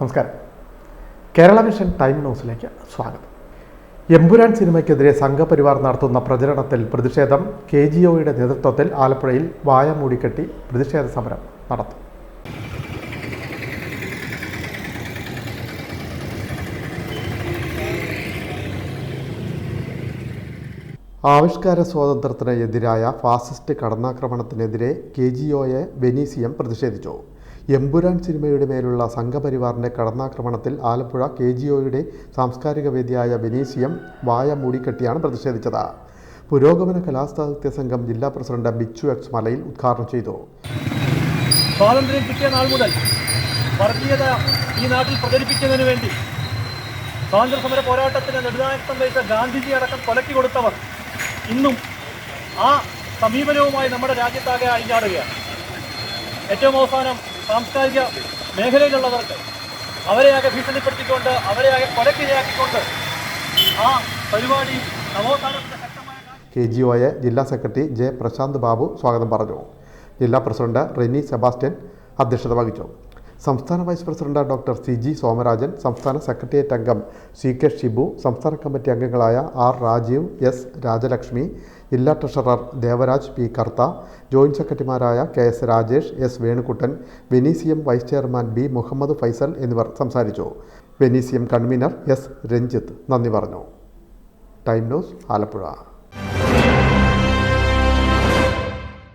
നമസ്കാരം. Kerala vision time ന്യൂസിലേക്ക് സ്വാഗതം. എമ്പുരാൻ സിനിമയ്ക്കെതിരെ സംഘപരിവാർ നടത്തുന്ന പ്രചരണത്തിൽ പ്രതിഷേധം KGOയുടെ നേതൃത്വത്തിൽ ആലപ്പുഴയിൽ വായ മൂടിക്കെട്ടി പ്രതിഷേധ സമരം നടത്തും. ആവിഷ്കാര സ്വാതന്ത്ര്യത്തിന് എതിരായ ഫാസിസ്റ്റ് കടന്നാക്രമണത്തിനെതിരെ KGOയെ വെനീസിയം പ്രതിഷേധിച്ചു. എമ്പുരാൻ സിനിമയുടെ മേലുള്ള സംഘപരിവാറിൻ്റെ കടന്നാക്രമണത്തിൽ ആലപ്പുഴ KGOയുടെ സാംസ്കാരിക വേദിയായ വെനീസിയം വായ മൂടിക്കെട്ടിയാണ് പ്രതിഷേധിച്ചത്. പുരോഗമന കലാസാഹിത്യ സംഘം ജില്ലാ പ്രസിഡന്റ് ബിച്ചു എക്സ് മലയിൽ ഉദ്ഘാടനം ചെയ്തു. സ്വാതന്ത്ര്യം കിട്ടിയ നാൾ മുതൽ വർഗീയത ഈ നാട്ടിൽ പ്രചരിപ്പിക്കുന്നതിന് വേണ്ടി സ്വാതന്ത്ര്യ സമര പോരാട്ടത്തിന് നെടുനായകത്വം വഹിച്ച ഗാന്ധിജി അടക്കം കൊലക്കി കൊടുത്തവർ ഇന്നും ആ സമീപനവുമായി നമ്മുടെ രാജ്യത്താകെ അഴിഞ്ഞാടുകയാണ്. ഏറ്റവും അവസാനം സാംസ്കാരിക മേഖലയിലുള്ളവർക്ക് അവരെയാകെ ഭീഷണിപ്പെടുത്തിക്കൊണ്ട് അവരെയാകെ കൊലക്കിരയാക്കിക്കൊണ്ട് ആ പരിപാടി നവോത്ഥാനത്തിന്റെ ശക്തമായ KGOയെ ജില്ലാ സെക്രട്ടറി J. പ്രശാന്ത് ബാബു സ്വാഗതം പറഞ്ഞു. ജില്ലാ പ്രസിഡന്റ് റെനി സെബാസ്റ്റ്യൻ അധ്യക്ഷത വഹിച്ചു. സംസ്ഥാന vice president doctor CG Somarajan, സംസ്ഥാന സെക്രട്ടേറിയറ്റ് അംഗം CK ഷിബു, സംസ്ഥാന കമ്മിറ്റി അംഗങ്ങളായ R. രാജീവ്, S. രാജലക്ഷ്മി, ജില്ലാ treasurer Devaraj P. Kartha, joint സെക്രട്ടറിമാരായ KS രാജേഷ്, S. വേണുകുട്ടൻ, വെനീസിയം vice chairman B. Muhammad Faisal എന്നിവർ സംസാരിച്ചു. വെനീസിയം കൺവീനർ S. രഞ്ജിത്ത് നന്ദി പറഞ്ഞു. Time news, Alappuzha.